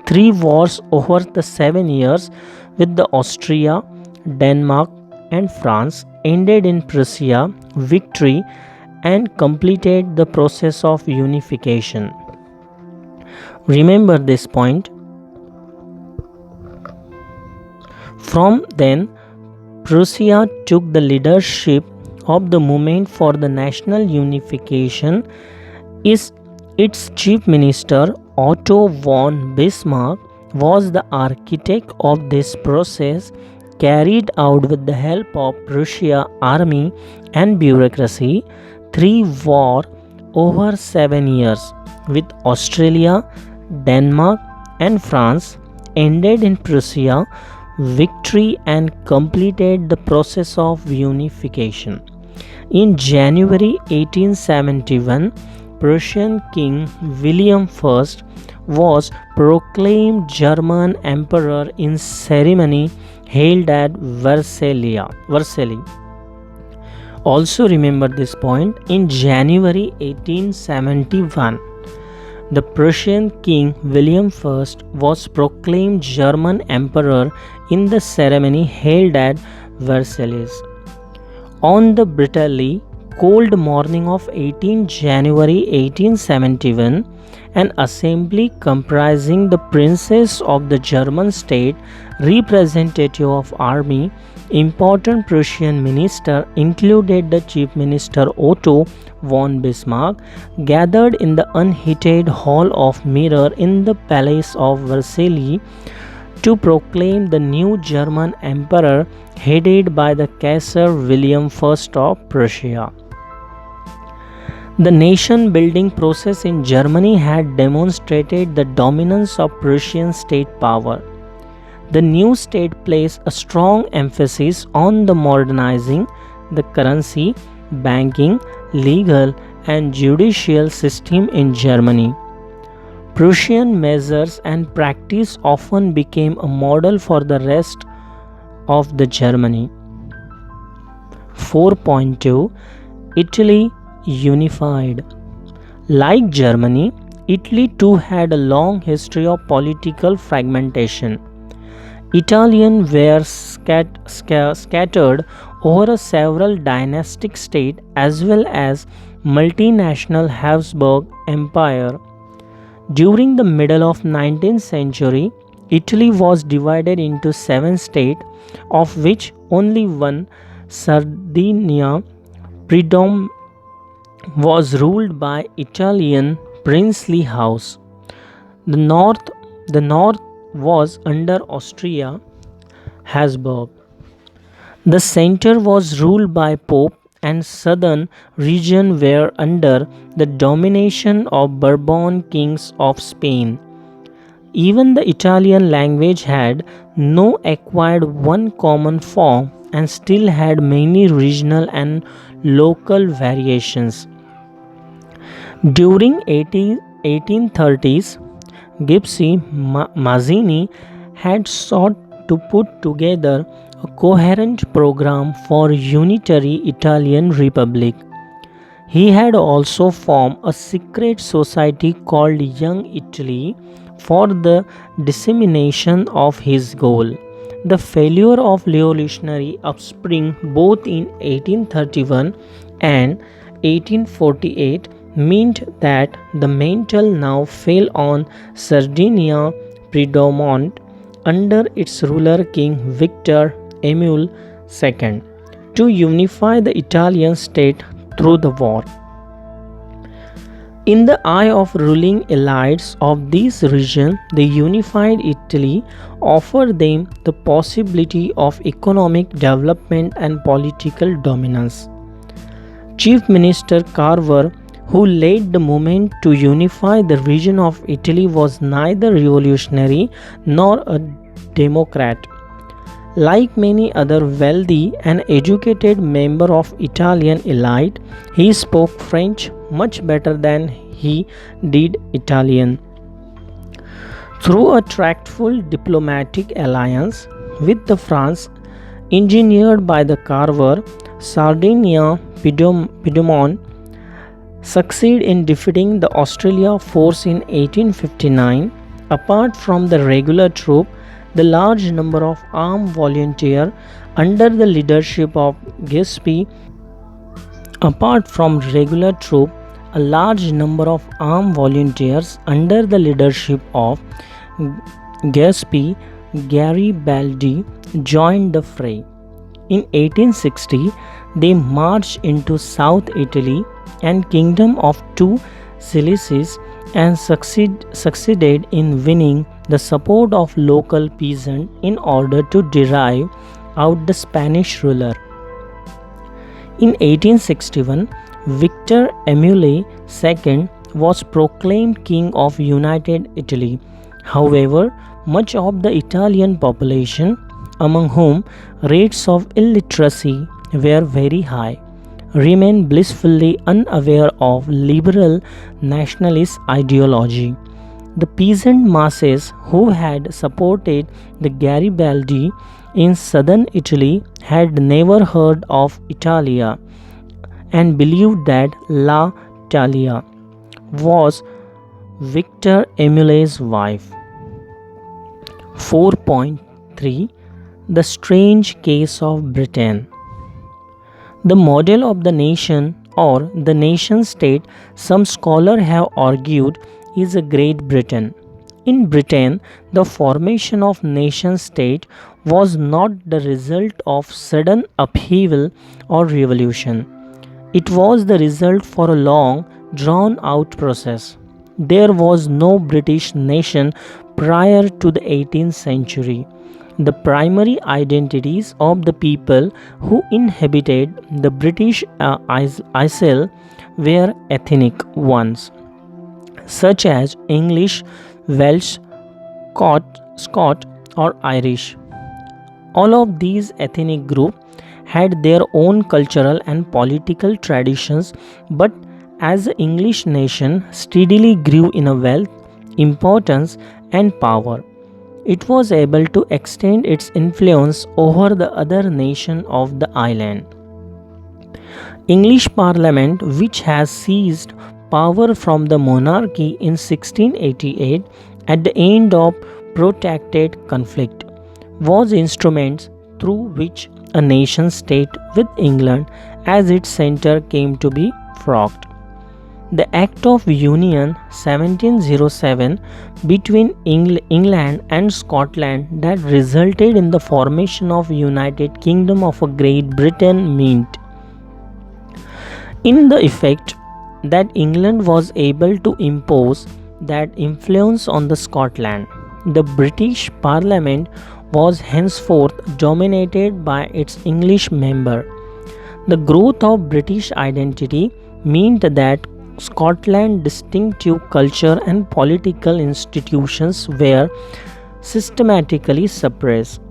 S1: 3 wars over the 7 years with the Austria, Denmark and France ended in Prussia victory and completed the process of unification. Remember this point. From then, Prussia took the leadership of the movement for the national unification. Its chief minister, Otto von Bismarck, was the architect of this process carried out with the help of Prussia army and bureaucracy. 3 wars over 7 years with Australia, Denmark and France ended in Prussia victory and completed the process of unification. In January 1871, Prussian King William I was proclaimed German Emperor in ceremony held at Versailles. Also remember this point, in January 1871, the Prussian King William I was proclaimed German Emperor in the ceremony held at Versailles. On the bitterly cold morning of 18 January 1871, an assembly comprising the princes of the German state, representative of army, important Prussian minister included the chief minister Otto von Bismarck, gathered in the unheated hall of mirror in the palace of Versailles to proclaim the new German emperor headed by the Kaiser William I of Prussia. The nation building process in Germany had demonstrated the dominance of Prussian state power. The new state placed a strong emphasis on the modernizing the currency, banking, legal and judicial system in Germany. Prussian measures and practice often became a model for the rest of the Germany. 4.2 Italy unified. Like Germany, Italy too had a long history of political fragmentation. Italians were scattered over several dynastic states as well as multinational Habsburg Empire. During the middle of 19th century, Italy was divided into 7 states, of which only one, Sardinia, predom- was ruled by Italian princely house. The north, the north was under Austria Habsburg. The center was ruled by Pope and southern region were under the domination of Bourbon kings of Spain. Even the Italian language had no acquired one common form and still had many regional and local variations. During 1830s, Giuseppe Mazzini had sought to put together a coherent program for unitary Italian republic. He had also formed a secret society called Young Italy for the dissemination of his goal. The failure of revolutionary upspring both in 1831 and 1848 meant that the mantle now fell on Sardinia Piedmont under its ruler King Victor Emmanuel II to unify the Italian state through the war. In the eye of ruling elites of this region, the unified Italy offered them the possibility of economic development and political dominance. Chief Minister Carver, who led the movement to unify the region of Italy, was neither revolutionary nor a democrat. Like many other wealthy and educated members of Italian elite, he spoke French much better than he did Italian. Through a tactful diplomatic alliance with the France engineered by the Carver, Sardinia Piedmont succeeded in defeating the Australia force in 1859. Apart from the regular troop, the large number of armed volunteers under the leadership of Giuseppe Apart from regular troops, a large number of armed volunteers under the leadership of Giuseppe Garibaldi joined the fray. In 1860, they marched into South Italy and Kingdom of Two Sicilies and succeeded in winning the support of local peasants in order to drive out the Spanish ruler. In 1861, Victor Emmanuel II was proclaimed King of United Italy. However, much of the Italian population, among whom rates of illiteracy were very high, remained blissfully unaware of liberal nationalist ideology. The peasant masses who had supported the Garibaldi in southern Italy had never heard of Italia and believed that La Italia was Victor Emmanuel's wife. 4.3 The Strange Case of Britain. The model of the nation or the nation state, some scholars have argued, is a Great Britain. In Britain, the formation of nation state was not the result of sudden upheaval or revolution. It was the result for a long, drawn out process. There was no British nation prior to the 18th century. The primary identities of the people who inhabited the British Isles were ethnic ones, such as English, Welsh, Scot, or Irish. All of these ethnic groups had their own cultural and political traditions, but as the English nation steadily grew in wealth, importance, and power, it was able to extend its influence over the other nations of the island. English Parliament, which has seized power from the monarchy in 1688 at the end of protracted conflict was instruments through which a nation state with England as its center came to be forged. The Act of Union 1707 between England and Scotland that resulted in the formation of United Kingdom of Great Britain meant in the effect that England was able to impose that influence on the Scotland. The British Parliament was henceforth dominated by its English member. The growth of British identity meant that Scotland's distinctive culture and political institutions were systematically suppressed.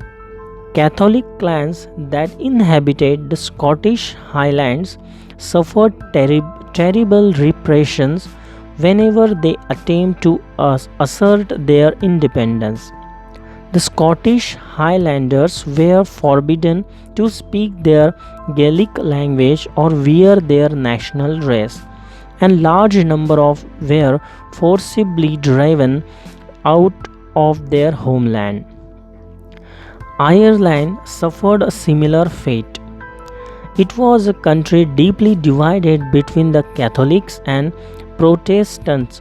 S1: Catholic clans that inhabited the Scottish Highlands suffered terrible repressions whenever they attempted to assert their independence. The Scottish Highlanders were forbidden to speak their Gaelic language or wear their national dress, and large number of were forcibly driven out of their homeland. Ireland suffered a similar fate. It was a country deeply divided between the Catholics and Protestants.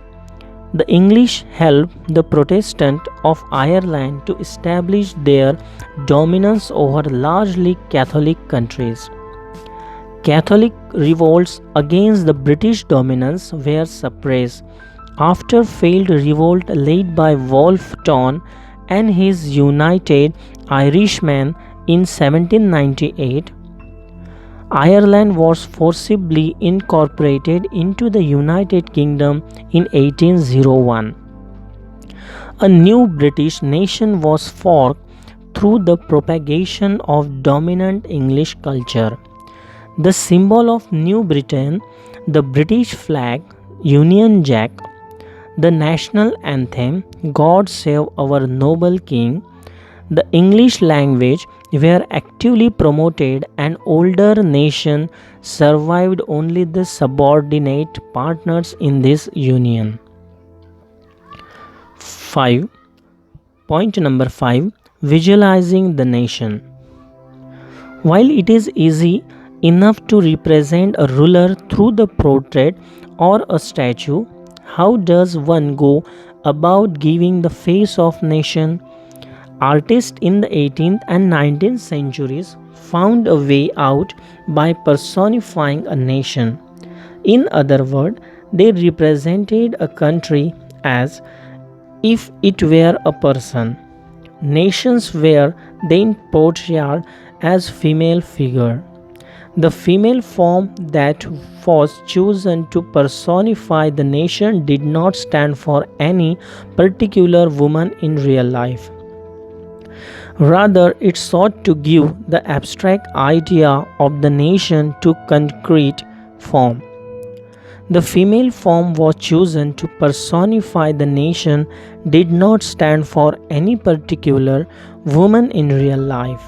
S1: The English helped the Protestants of Ireland to establish their dominance over largely Catholic countries. Catholic revolts against the British dominance were suppressed after failed revolt led by Wolfe Tone and his United Irishmen in 1798. Ireland was forcibly incorporated into the United Kingdom in 1801. A new British nation was formed through the propagation of dominant English culture. The symbol of New Britain, the British flag, Union Jack, the national anthem, God Save Our Noble King, the English language were actively promoted, and older nation survived only the subordinate partners in this union. 5. Point number 5. Visualizing the nation. While it is easy enough to represent a ruler through the portrait or a statue, how does one go about giving the face of nation? Artists in the 18th and 19th centuries found a way out by personifying a nation. In other words, they represented a country as if it were a person. Nations were then portrayed as female figure. The female form that was chosen to personify the nation did not stand for any particular woman in real life. Rather, it sought to give the abstract idea of the nation to concrete form. The female form was chosen to personify the nation did not stand for any particular woman in real life.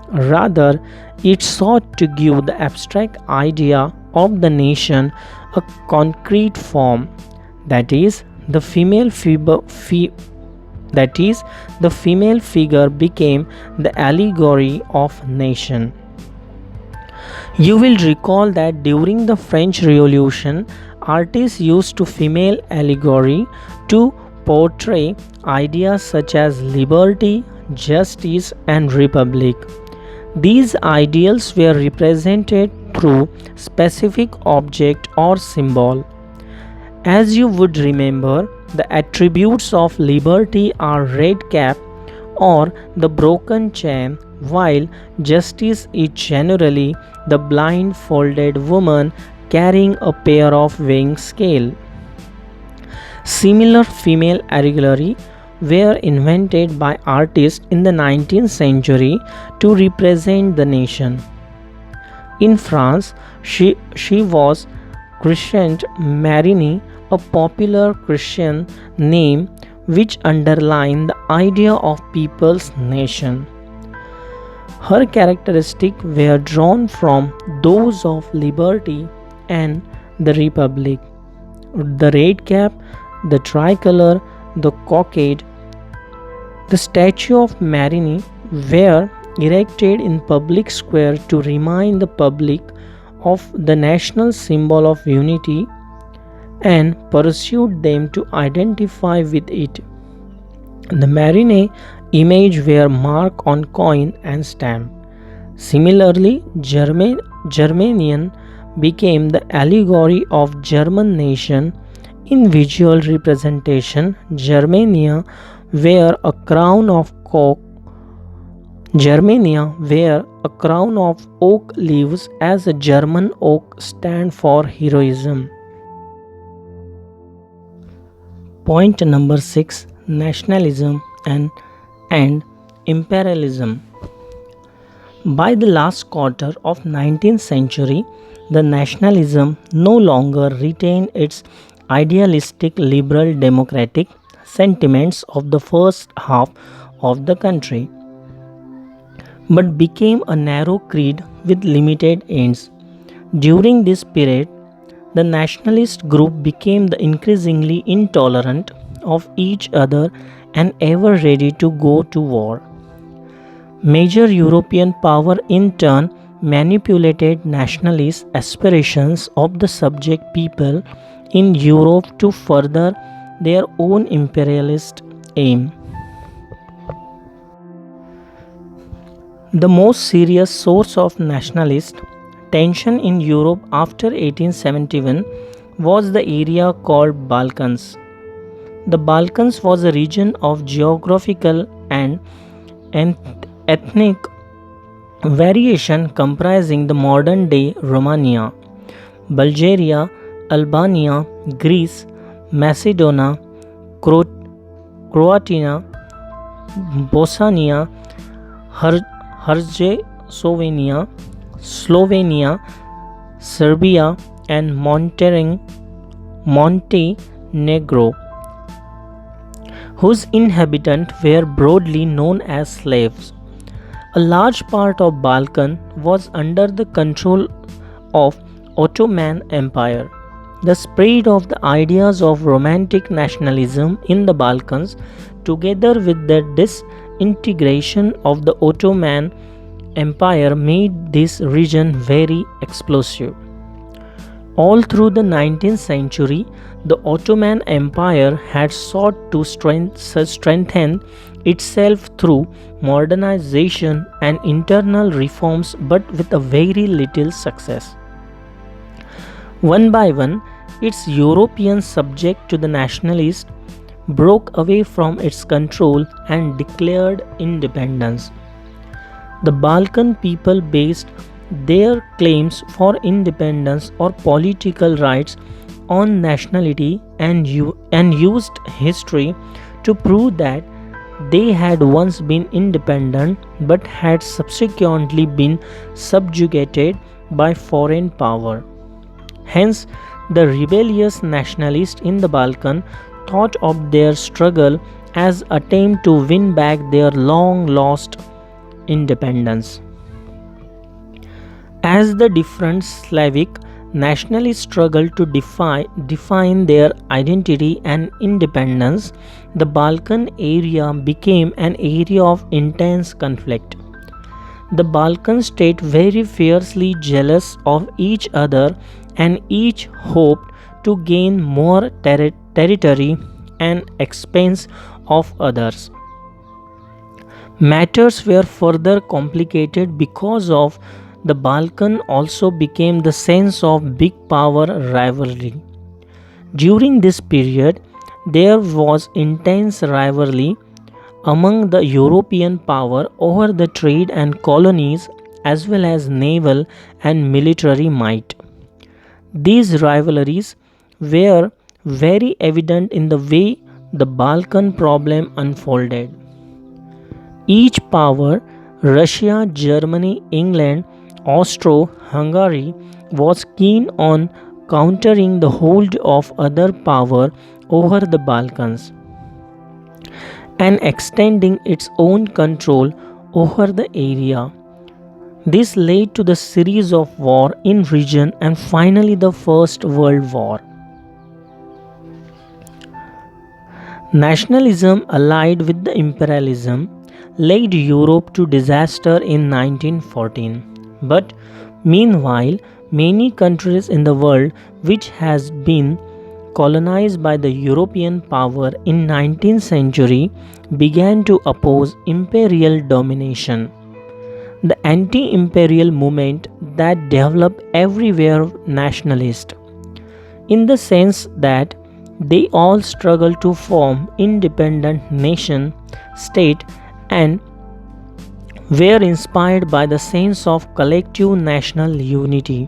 S1: Rather, it sought to give the abstract idea of the nation a concrete form, that is, the female figure became the allegory of nation. You will recall that during the French Revolution, artists used female allegory to portray ideas such as liberty, justice, and republic. These ideals were represented through specific object or symbol. As you would remember, the attributes of liberty are red cap or the broken chain, while justice is generally the blindfolded woman carrying a pair of weighing scale. Similar female allegory were invented by artists in the 19th century to represent the nation. In France, she was christened Marini, a popular Christian name which underlined the idea of people's nation. Her characteristics were drawn from those of liberty and the republic. the red cap, the tricolor, the cockade. The statue of Marini were erected in public square to remind the public of the national symbol of unity and pursued them to identify with it. The Marini image were marked on coin and stamp. Similarly, Germanian became the allegory of German nation. In visual representation, Germania wear a crown of oak. Germania wear a crown of oak leaves as a German oak stand for heroism. Point number 6, nationalism and imperialism. By the last quarter of 19th century, the nationalism no longer retained its idealistic liberal democratic sentiments of the first half of the country, but became a narrow creed with limited ends. During this period, the nationalist group became the increasingly intolerant of each other and ever ready to go to war. Major European power in turn manipulated nationalist aspirations of the subject people in Europe to further their own imperialist aim. The most serious source of nationalist tension in Europe after 1871 was the area called Balkans. The Balkans was a region of geographical and ethnic variation comprising the modern day Romania, Bulgaria, Albania, Greece, Macedonia, Croatia, Bosnia, Herzegovina, Slovenia, Serbia, and Montenegro, whose inhabitants were broadly known as slaves. A large part of Balkan was under the control of Ottoman Empire. The spread of the ideas of romantic nationalism in the Balkans, together with the disintegration of the Ottoman Empire, made this region very explosive. All through the 19th century, the Ottoman Empire had sought to strengthen itself through modernization and internal reforms, but with a very little success. One by one, its European subject to the nationalists broke away from its control and declared independence. The Balkan people based their claims for independence or political rights on nationality and used history to prove that they had once been independent but had subsequently been subjugated by foreign power. Hence, the rebellious nationalists in the Balkan thought of their struggle as attempt to win back their long lost independence. As the different Slavic nationalists struggled to define their identity and independence, the Balkan area became an area of intense conflict. The Balkan states very fiercely jealous of each other and each hoped to gain more territory and expense of others. Matters were further complicated because of the Balkan also became the sense of big power rivalry. During this period, there was intense rivalry among the European power over the trade and colonies as well as naval and military might. These rivalries were very evident in the way the Balkan problem unfolded. Each power, Russia, Germany, England, Austro-Hungary, was keen on countering the hold of other power over the Balkans and extending its own control over the area. This led to the series of war in region and finally the First World War. Nationalism allied with the imperialism led Europe to disaster in 1914. But meanwhile, many countries in the world which has been colonized by the European power in 19th century began to oppose imperial domination. The anti-imperial movement that developed everywhere nationalist in the sense that they all struggle to form independent nation state and were inspired by the sense of collective national unity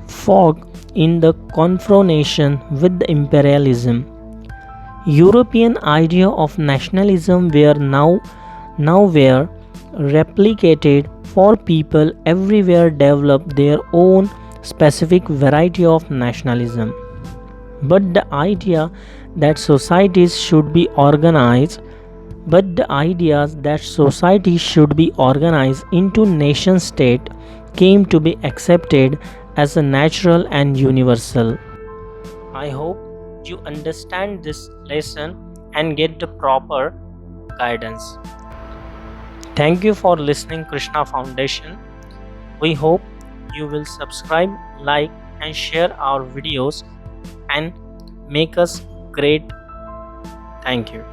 S1: fought in the confrontation with the imperialism. European idea of nationalism were now were replicated for people everywhere developed their own specific variety of nationalism. But the idea that societies should be organized but the ideas that society should be organized into nation state came to be accepted as a natural and universal. I hope you understand this lesson and get the proper guidance. Thank you for listening Krishna Foundation. We hope you will subscribe, like and share our videos and make us great. Thank you.